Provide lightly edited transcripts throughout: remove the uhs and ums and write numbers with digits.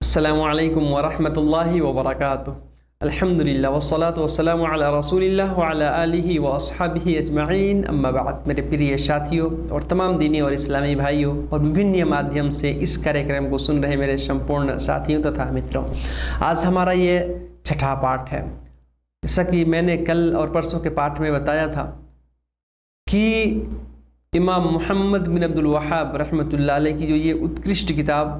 السلام علیکم ورحمۃ اللہ وبرکاتہ۔ الحمدللہ والصلاة والسلام علی رسول اللہ وعلی آلہ واصحابہ اجمعین، اما بعد۔ میرے پریے ساتھیوں اور تمام دینی اور اسلامی بھائیوں اور وبھن مادھیم سے اس کاریکرم کو سن رہے میرے سمپورن ساتھیوں تتھا متروں، آج ہمارا یہ چھٹا پارٹ ہے۔ جیسا کہ میں نے کل اور پرسوں کے پارٹ میں بتایا تھا کہ امام محمد بن عبد الوہاب رحمۃ اللہ علیہ کی جو یہ اتکرشٹ کتاب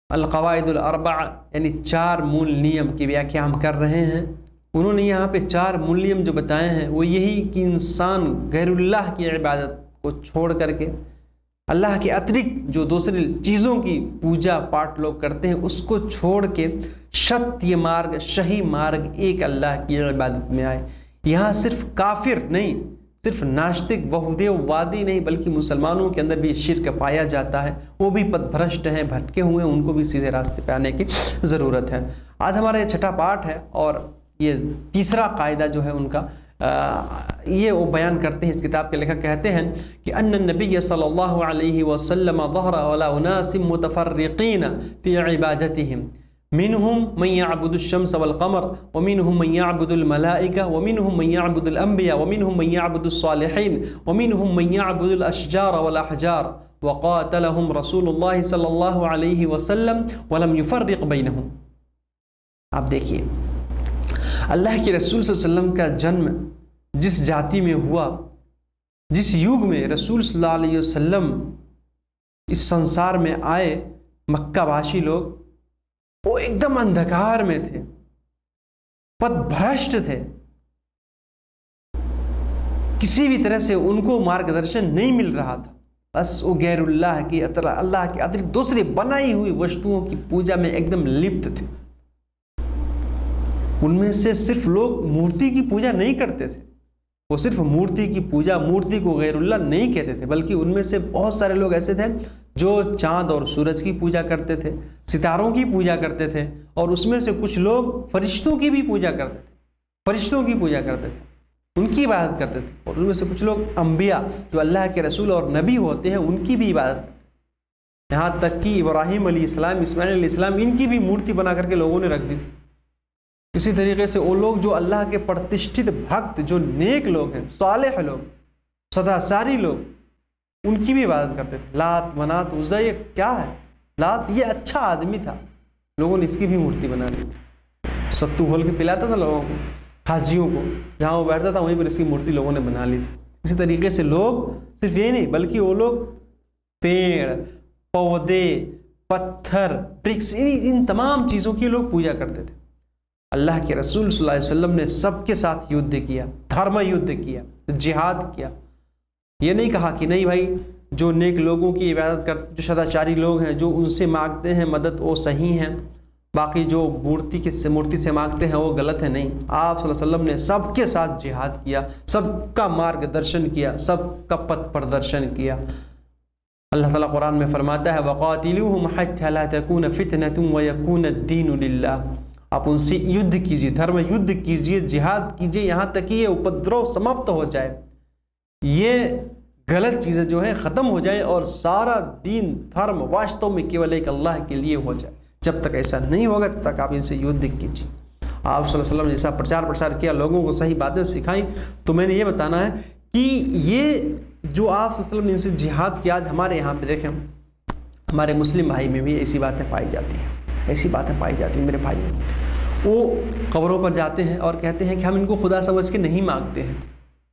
القواعد الاربع یعنی 4 مول نیم کی ویاکھیا ہم کر رہے ہیں، انہوں نے یہاں پہ 4 مول نیم جو بتائے ہیں وہ یہی کہ انسان غیر اللہ کی عبادت کو چھوڑ کر کے اللہ کے اترکت جو دوسری چیزوں کی پوجا پاٹ لوگ کرتے ہیں اس کو چھوڑ کے ستیہ مارگ صحیح مارگ ایک اللہ کی عبادت میں آئے۔ یہاں صرف کافر نہیں، صرف ناشتک وہودے وادی نہیں، بلکہ مسلمانوں کے اندر بھی شرک پایا جاتا ہے، وہ بھی پد بھرشٹ ہیں، بھٹکے ہوئے ہیں، ان کو بھی سیدھے راستے پہ آنے کی ضرورت ہے۔ آج ہمارا یہ چھٹا پارٹ ہے اور یہ تیسرا قاعدہ جو ہے ان کا یہ وہ بیان کرتے ہیں۔ اس کتاب کے لکھک کہتے ہیں کہ ان النبی صلی اللہ علیہ وسلم ظہر علی اناس متفرقین فی عبادتہم، منهم من يعبد الشمس والقمر ومنهم من يعبد الملائكة ومنهم من يعبد الأنبياء ومنهم من يعبد الصالحين ومنهم من يعبد الأشجار والأحجار وقاتلهم رسول الله صلى الله عليه وسلم ولم يفرق بينهم۔ آپ دیکھیے اللہ کے رسول صلی اللہ علیہ وسلم کا جنم جس جاتی میں ہوا، جس یوگ میں رسول صلی اللہ علیہ وسلم اس سنسار میں آئے، مکہ باشی لوگ وہ ایک دم اندھکار میں تھے، پد بھرشٹ تھے، کسی بھی طرح سے ان کو مارگدرشن نہیں مل رہا تھا، بس وہ غیر اللہ کی اللہ کے اترکت دوسری بنائی ہوئی وستوؤں کی پوجا میں ایک دم لپت تھے۔ ان میں سے صرف لوگ مورتی کی پوجا نہیں کرتے تھے، وہ صرف مورتی کی پوجا، مورتی کو غیر اللہ نہیں کہتے تھے، بلکہ ان میں سے بہت سارے لوگ ایسے تھے جو چاند اور سورج کی پوجا کرتے تھے، ستاروں کی پوجا کرتے تھے، اور اس میں سے کچھ لوگ فرشتوں کی بھی پوجا کرتے تھے، فرشتوں کی پوجا کرتے تھے، ان کی عبادت کرتے تھے، اور ان میں سے کچھ لوگ انبیاء جو اللہ کے رسول اور نبی ہوتے ہیں ان کی بھی عبادت کرتے تھے۔ یہاں تک کہ ابراہیم علیہ السلام، اسماعیل علیہ السلام، ان کی بھی مورتی بنا کر کے لوگوں نے رکھ دی تھی۔ اسی طریقے سے وہ لوگ جو اللہ کے پرتشٹھت بھکت، جو نیک لوگ ہیں، صالح لوگ، سداساری لوگ، ان کی بھی عبادت کرتے تھے۔ لات، منات، عزا، یہ کیا ہے؟ لات یہ اچھا آدمی تھا، لوگوں نے اس کی بھی مورتی بنا لی، ستو گھول کے پلاتا تھا لوگوں کو، حاجیوں کو، جہاں وہ بیٹھتا تھا وہیں پر اس کی مورتی لوگوں نے بنا لی تھی۔ اسی طریقے سے لوگ صرف یہ نہیں بلکہ وہ لوگ پیڑ، پودے، پتھر، برکس، ان تمام چیزوں کی لوگ پوجا کرتے تھے۔ اللہ کے رسول صلی اللہ علیہ وسلم نے سب کے ساتھ یدھ کیا، دھرم یدھ کیا، جہاد کیا۔ یہ نہیں کہا کہ نہیں بھائی جو نیک لوگوں کی عبادت کر، جو سداچاری لوگ ہیں، جو ان سے مانگتے ہیں مدد وہ صحیح ہیں، باقی جو مورتی سے مانگتے ہیں وہ غلط ہے۔ نہیں، آپ صلی اللہ علیہ وسلم نے سب کے ساتھ جہاد کیا، سب کا مارگ درشن کیا، سب کا پتھ پردرشن کیا۔ اللہ تعالیٰ قرآن میں فرماتا ہے وَقَاتِلُوهُمْ حَتَّى لَا تَكُونَ فِتْنَةٌ وَيَكُونَ الدِّينُ لِلَّهِ۔ آپ ان سے یدھ کیجیے، دھرم یدھ کیجیے، جہاد کیجیے، یہاں تک کہ یہ اپدرو سماپت ہو جائے، یہ غلط چیزیں جو ہیں ختم ہو جائیں اور سارا دین دھرم واستو میں کیول ایک اللہ کے لیے ہو جائے۔ جب تک ایسا نہیں ہوگا تب تک آپ ان سے یدھ کیجیے۔ آپ صلی اللہ علیہ وسلم نے جیسا پرچار کیا، لوگوں کو صحیح باتیں سکھائیں، تو میں نے یہ بتانا ہے کہ یہ جو آپ صلی اللہ علیہ وسلم نے ان سے جہاد کیا، آج ہمارے یہاں پہ دیکھیں ہمارے مسلم بھائی میں بھی ایسی باتیں پائی جاتی ہیں، ایسی باتیں پائی جاتی ہیں۔ میرے بھائی وہ قبروں پر جاتے ہیں اور کہتے ہیں کہ ہم ان کو خدا سمجھ کے نہیں مانگتے ہیں،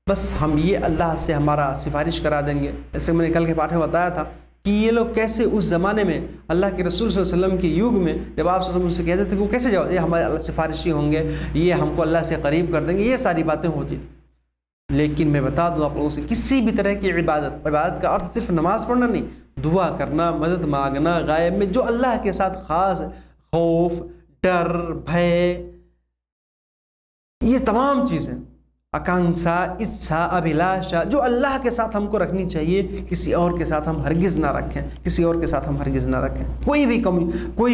بس ہم یہ اللہ سے ہمارا سفارش کرا دیں گے۔ جیسے میں نے کل کے پاٹھ میں بتایا تھا کہ یہ لوگ کیسے اس زمانے میں اللہ کے رسول صلی اللہ علیہ وسلم کے یوگ میں جب آپ صلی اللہ علیہ وسلم سے کہتے تھے کہ وہ کیسے جواب، یہ ہمارے اللہ سفارشی ہوں گے، یہ ہم کو اللہ سے قریب کر دیں گے، یہ ساری باتیں ہوتی تھیں۔ لیکن میں بتا دوں آپ لوگوں سے، کسی بھی طرح کی عبادت کا ارتھ صرف نماز پڑھنا نہیں، دعا کرنا، مدد مانگنا غائب میں، جو اللہ کے ساتھ خاص خوف، ڈر، بھے، یہ تمام چیزیں، آکانکشا، اچھا، ابھلاشا، جو اللہ کے ساتھ ہم کو رکھنی چاہیے، کسی اور کے ساتھ ہم ہرگز نہ رکھیں، کسی اور کے ساتھ ہم ہرگز نہ رکھیں، کوئی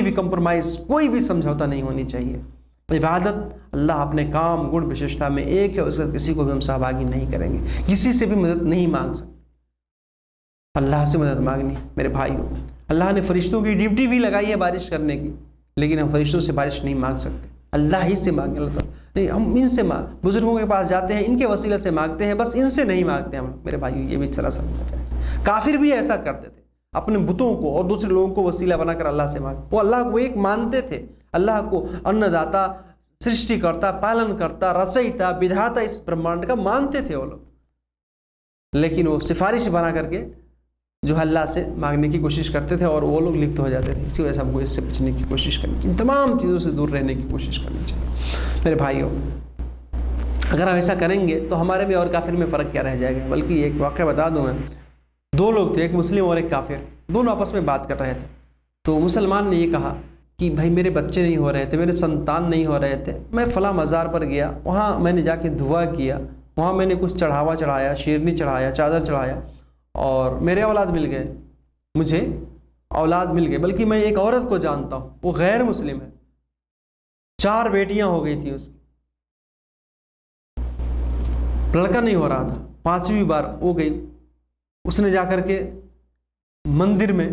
بھی کمپرومائز، کوئی بھی سمجھوتا نہیں ہونی چاہیے۔ عبادت اللہ اپنے کام گڑ وشیشتا میں ایک ہے، اس کا کسی کو بھی ہم سہبھاگی نہیں کریں گے، کسی سے بھی مدد نہیں مانگ سکتے، اللہ سے مدد مانگنی۔ میرے بھائیوں، اللہ نے فرشتوں کی ڈیوٹی بھی لگائی ہے بارش کرنے کی، لیکن ہم فرشتوں سے بارش نہیں مانگ سکتے، اللہ ہی سے مانگیں، اللہ تعالیٰ نہیں، ہم ان سے بزرگوں کے پاس جاتے ہیں، ان کے وسیلے سے مانگتے ہیں، بس ان سے نہیں مانگتے ہم۔ میرے بھائیو یہ بھی چلا سمجھنا چاہیے، کافر بھی ایسا کرتے تھے، اپنے بتوں کو اور دوسرے لوگوں کو وسیلہ بنا کر اللہ سے مانگ، وہ اللہ کو ایک مانتے تھے، اللہ کو ان داتا، سرشٹی کرتا، پالن کرتا، رچیتا، بدھاتا اس برہمانڈ کا مانتے تھے وہ لوگ، لیکن وہ سفارش بنا کر کے جو اللہ سے مانگنے کی کوشش کرتے تھے اور وہ لوگ لپت ہو جاتے تھے۔ اسی وجہ سے ہم کو اس سے بچنے کی کوشش کرنی چاہیے، تمام چیزوں سے دور رہنے کی کوشش کرنی چاہیے۔ میرے بھائیوں، اگر ہم ایسا کریں گے تو ہمارے میں اور کافر میں فرق کیا رہ جائے گا؟ بلکہ ایک واقعہ بتا دوں میں، دو لوگ تھے، ایک مسلم اور ایک کافر، دونوں آپس میں بات کر رہے تھے۔ تو مسلمان نے یہ کہا کہ بھائی میرے بچے نہیں ہو رہے تھے، میرے سنتان نہیں ہو رہے تھے، میں فلاں مزار پر گیا، وہاں میں نے جا کے دعا کیا، وہاں میں نے کچھ چڑھاوا چڑھایا، شیرنی چڑھایا، چادر چڑھایا، اور میرے اولاد مل گئے، مجھے اولاد مل گئے۔ بلکہ میں ایک عورت کو جانتا ہوں، وہ غیر مسلم ہے، 4 بیٹیاں ہو گئی تھیں اس کی، لڑکا نہیں ہو رہا تھا، 5ویں بار ہو گئی، اس نے جا کر کے مندر میں،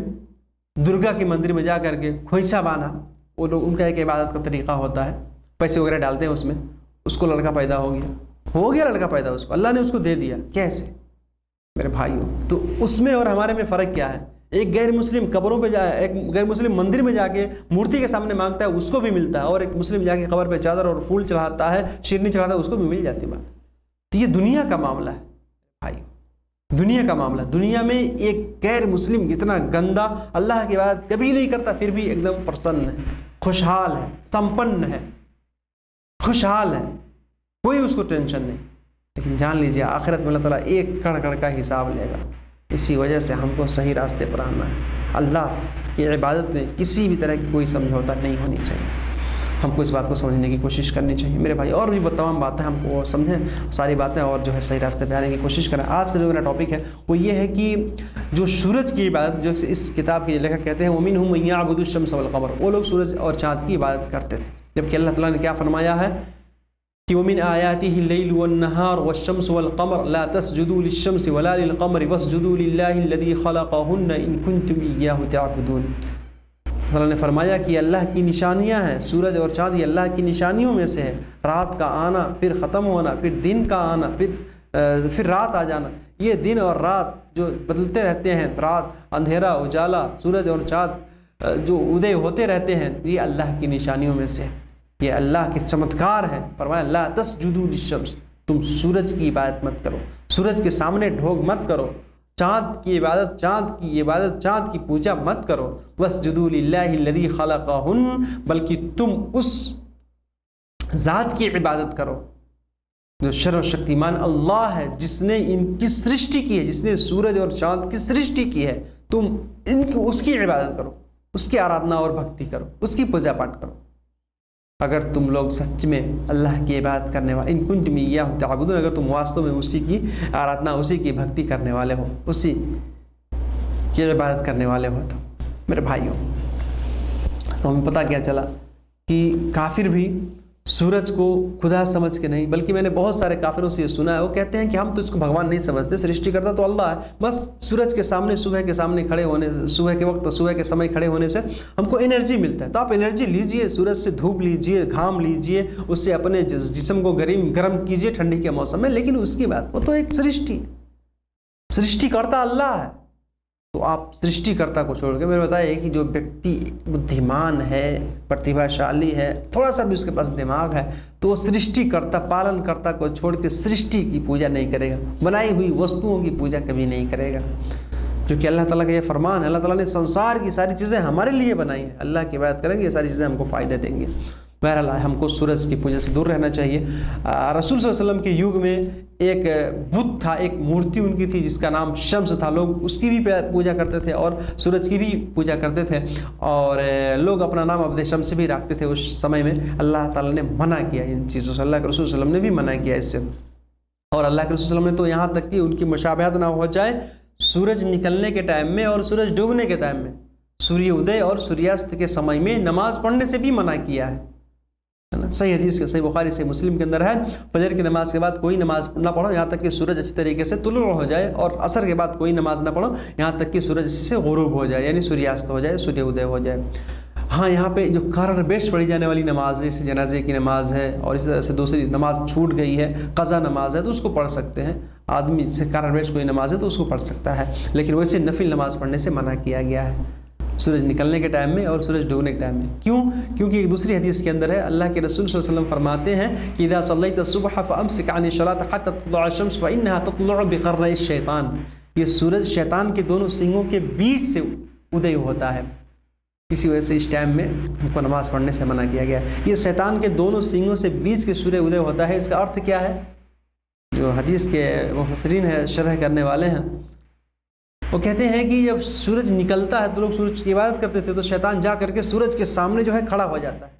درگا کے مندر میں جا کر کے کھوئسا باندھا، وہ لوگ ان کا ایک عبادت کا طریقہ ہوتا ہے، پیسے وغیرہ ڈالتے ہیں اس میں، اس کو لڑکا پیدا ہو گیا لڑکا پیدا، اس کو اللہ نے اس کو دے دیا۔ کیسے؟ میرے بھائیوں، تو اس میں اور ہمارے میں فرق کیا ہے؟ ایک غیر مسلم قبروں پہ ایک غیر مسلم مندر میں جا کے مورتی کے سامنے مانگتا ہے، اس کو بھی ملتا ہے، اور ایک مسلم جا کے قبر پہ چادر اور پھول چڑھاتا ہے، شیرنی چڑھاتا ہے، اس کو بھی مل جاتی بات۔ تو یہ دنیا کا معاملہ ہے بھائی، دنیا کا معاملہ۔ دنیا میں ایک غیر مسلم اتنا گندا، اللہ کی بات کبھی نہیں کرتا، پھر بھی ایک دم پرسن ہے، خوشحال ہے، سمپن ہے، خوشحال ہے، کوئی اس کو ٹینشن نہیں۔ لیکن جان لیجیے آخرت میں اللہ تعالیٰ ایک کڑ کڑ کا حساب لے گا۔ اسی وجہ سے ہم کو صحیح راستے پر آنا ہے۔ اللہ کی عبادت میں کسی بھی طرح کی کوئی سمجھوتا نہیں ہونی چاہیے، ہم کو اس بات کو سمجھنے کی کوشش کرنی چاہیے میرے بھائی، اور بھی تمام باتیں ہم کو سمجھیں، ساری باتیں، اور جو ہے صحیح راستے پہ آنے کی کوشش کریں۔ آج کا جو میرا ٹاپک ہے وہ یہ ہے کہ جو سورج کی عبادت، جو اس کتاب کے لیکھک کہتے ہیں وَمِنْهُمْ مَن يَعْبُدُ الشَّمْسَ وَالْقَمَرَ، وہ لوگ سورج اور چاند کی عبادت کرتے تھے، جبکہ اللہ تعالیٰ نے کیا فرمایا ہے کہ وَمِنْ آيَاتِهِ اللَّيْلُ وَالنَّهَارُ وَالشَّمْسُ وَالْقَمَرُ لَا تَسْجُدُوا لِلشَّمْسِ وَلَا لِلْقَمَرِ وَاسْجُدُوا لِلَّهِ الَّذِي خَلَقَهُنَّ إِن كُنتُمْ إِيَّاهُ تَعْبُدُونَ۔ اللہ نے فرمایا کہ اللہ کی نشانیاں ہیں، سورج اور چاند یہ اللہ کی نشانیوں میں سے ہے، رات کا آنا، پھر ختم ہونا، پھر دن کا آنا، پھر رات آ جانا، یہ دن اور رات جو بدلتے رہتے ہیں، رات اندھیرا اجالا، سورج اور چاند جو ادے ہوتے رہتے ہیں، یہ اللہ کی نشانیوں میں سے ہے، یہ اللہ کے چمتکار ہے۔ فرمایا لا تسجدوا للشمس، تم سورج کی عبادت مت کرو، سورج کے سامنے ڈھوک مت کرو، چاند کی عبادت، چاند کی پوجا مت کرو، واسجدوا للہ الذی خلقہن، بلکہ تم اس ذات کی عبادت کرو جو شر و شکتیمان اللہ ہے، جس نے ان کی سرشٹی کی ہے، جس نے سورج اور چاند کی سرشٹی کی ہے، تم اس کی عبادت کرو، اس کی آرادھنا اور بھکتی کرو، اس کی پوجا پاٹ کرو۔ اگر تم لوگ سچ میں اللہ کی عبادت کرنے والے، ان کنتم ایاہ تعبدون، اگر تم واستو میں اسی کی آرادھنا، اسی کی بھکتی کرنے والے ہو، اسی کی عبادت کرنے والے ہو، تو میرے بھائیوں، تو ہمیں پتہ کیا چلا کہ کافر بھی سورج کو خدا سمجھ کے نہیں، بلکہ میں نے بہت سارے کافروں سے یہ سنا ہے، وہ کہتے ہیں کہ ہم تو اس کو بھگوان نہیں سمجھتے، سرشٹی کرتا تو اللہ ہے، بس سورج کے سامنے، صبح کے سامنے کھڑے ہونے، صبح کے وقت، صبح کے سمے کھڑے ہونے سے ہم کو انرجی ملتا ہے، تو آپ انرجی لیجئے، سورج سے دھوپ لیجئے، گھام لیجئے، اس سے اپنے جسم کو گرم کیجئے ٹھنڈی کے موسم میں، لیکن اس کی بات، وہ تو ایک سرشٹی کرتا اللہ ہے، تو آپ سرشٹی کرتا کو چھوڑ کے، میں نے بتایا کہ جو ویکتی بدھیمان ہے، پرتیبھا شالی ہے، تھوڑا سا بھی اس کے پاس دماغ ہے، تو وہ سرشٹی کرتا، پالن کرتا کو چھوڑ کے سرشٹی کی پوجا نہیں کرے گا، بنائی ہوئی وستوؤں کی پوجا کبھی نہیں کرے گا، کیونکہ اللہ تعالیٰ کا یہ فرمان ہے، اللہ تعالیٰ نے سنسار کی ساری چیزیں ہمارے لیے بنائی ہیں، اللہ کی عبادت کریں گے، یہ ساری چیزیں ہم کو فائدہ دیں گے۔ بہرحال ہم کو سورج کی پوجا سے دور رہنا چاہیے۔ رسول صلی اللہ علیہ وسلم کے یگ میں ایک بت تھا، ایک مورتی ان کی تھی جس کا نام شمس تھا، لوگ اس کی بھی پوجا کرتے تھے اور سورج کی بھی پوجا کرتے تھے، اور لوگ اپنا نام عبد شمس بھی رکھتے تھے اس سمے میں۔ اللہ تعالیٰ نے منع کیا ان چیزوں سے، اللہ کے رسول صلی اللہ علیہ وسلم نے بھی منع کیا اس سے، اور اللہ کے رسول صلی اللہ علیہ وسلم نے تو یہاں تک کہ ان کی مشابہت نہ ہو جائے سورج نکلنے کے ٹائم میں اور سورج ڈوبنے کے ٹائم میں، سوریہ ادے اور سوریاست کے سمے میں نماز پڑھنے سے بھی منع کیا ہے۔ صحیح حدیث کے، صحیح بخاری سے مسلم کے اندر ہے، فجر کی نماز کے بعد کوئی نماز نہ پڑھو یہاں تک کہ سورج اچھی طریقے سے طلوع ہو جائے، اور عصر کے بعد کوئی نماز نہ پڑھو یہاں تک کہ سورج سے غروب ہو جائے، یعنی سوریاست ہو جائے، سوریہ ادے ہو جائے۔ ہاں یہاں پہ جو قرار بیش پڑھی جانے والی نماز ہے، جیسے جنازے کی نماز ہے اور اسی طرح سے دوسری نماز چھوٹ گئی ہے، قضا نماز ہے، تو اس کو پڑھ سکتے ہیں آدمی، جیسے قرار بیش کوئی نماز ہے تو اس کو پڑھ سکتا ہے، لیکن ویسے نفل نماز پڑھنے سے منع کیا گیا ہے سورج نکلنے کے ٹائم میں اور سورج ڈوبنے کے ٹائم میں۔ کیوں؟ کیونکہ ایک دوسری حدیث کے اندر ہے، اللہ کے رسول صلی اللہ علیہ وسلم فرماتے ہیں کہ اذا صلیت الصبح فامسک عن الصلاۃ حتى تطلع الشمس فانها تطلع بقرني الشیطان، یہ سورج شیطان کے دونوں سینگوں کے بیچ سے ادے ہوتا ہے، اسی وجہ سے اس ٹائم میں ہم کو نماز پڑھنے سے منع کیا گیا ہے۔ یہ شیطان کے دونوں سینگوں سے بیچ کے سورج ادے ہوتا ہے، اس کا ارتھ کیا ہے؟ جو حدیث کے مفسرین ہیں، شرح کرنے والے ہیں، وہ کہتے ہیں کہ جب سورج نکلتا ہے تو لوگ سورج کی عبادت کرتے تھے، تو شیطان جا کر کے سورج کے سامنے جو ہے کھڑا ہو جاتا ہے،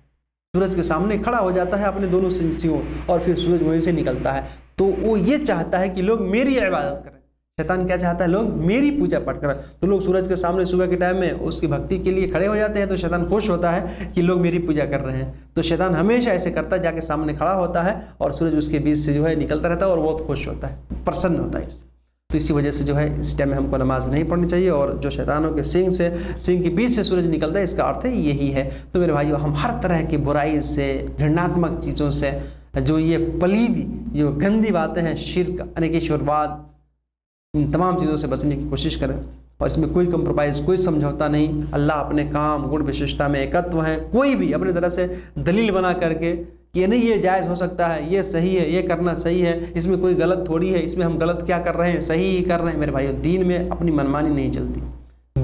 سورج کے سامنے کھڑا ہو جاتا ہے اپنے دونوں سینگوں، اور پھر سورج وہیں سے نکلتا ہے، تو وہ یہ چاہتا ہے کہ لوگ میری عبادت کریں۔ شیطان کیا چاہتا ہے؟ لوگ میری پوجا پاٹ کریں، تو لوگ سورج کے سامنے صبح کے ٹائم میں اس کی بھکتی کے لیے کھڑے ہو جاتے ہیں، تو شیطان خوش ہوتا ہے کہ لوگ میری پوجا کر رہے ہیں، تو شیطان ہمیشہ ایسے کرتا ہے، جا کے سامنے کھڑا ہوتا ہے اور سورج اس کے بیچ سے جو ہے نکلتا رہتا ہے اور بہت خوش ہوتا ہے، پرسن ہوتا ہے اس سے۔ تو اسی وجہ سے جو ہے اس ٹائم میں ہم کو نماز نہیں پڑھنی چاہیے، اور جو شیطانوں کے سینگ کے بیچ سے سورج نکلتا ہے، اس کا ارتھ یہی ہے۔ تو میرے بھائیو، ہم ہر طرح کی برائی سے، گھرناتمک چیزوں سے، جو یہ پلیدی، جو گندی باتیں ہیں، شرک، انیکیشورواد، ان تمام چیزوں سے بچنے کی کوشش کریں، اور اس میں کوئی کمپرومائز، کوئی سمجھوتا نہیں۔ اللہ اپنے کام، گڑ وشیشتا میں ایکتو ہیں، کوئی بھی اپنے طرح سے دلیل بنا کر کے کہ یہ نہیں، یہ جائز ہو سکتا ہے، یہ صحیح ہے، یہ کرنا صحیح ہے، اس میں کوئی غلط تھوڑی ہے، اس میں ہم غلط کیا کر رہے ہیں، صحیح ہی کر رہے ہیں۔ میرے بھائیو، دین میں اپنی منمانی نہیں چلتی،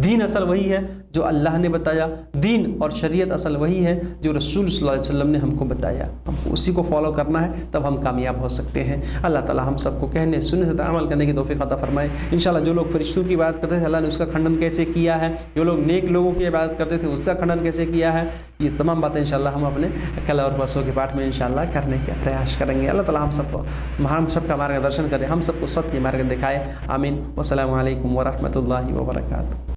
دین اصل وہی ہے جو اللہ نے بتایا، دین اور شریعت اصل وہی ہے جو رسول صلی اللہ علیہ وسلم نے ہم کو بتایا، ہم کو اسی کو فالو کرنا ہے، تب ہم کامیاب ہو سکتے ہیں۔ اللہ تعالی ہم سب کو کہنے سننے سے عمل کرنے کی توفیق عطا فرمائے۔ انشاءاللہ جو لوگ فرشتوں کی عبادت کرتے تھے، اللہ نے اس کا کھنڈن کیسے کیا ہے، جو لوگ نیک لوگوں کی عبادت کرتے تھے اس کا کھنڈن کیسے کیا ہے، یہ تمام باتیں انشاءاللہ ہم اپنے کل اور پرسوں کے پاٹھ میں انشاءاللہ کرنے کا پریاس کریں گے۔ اللہ تعالی ہم سب کا مارگ درشن کرے، ہم سب کو ستیہ مارگ دکھائے، آمین۔ والسلام علیکم ورحمۃ اللہ وبرکاتہ۔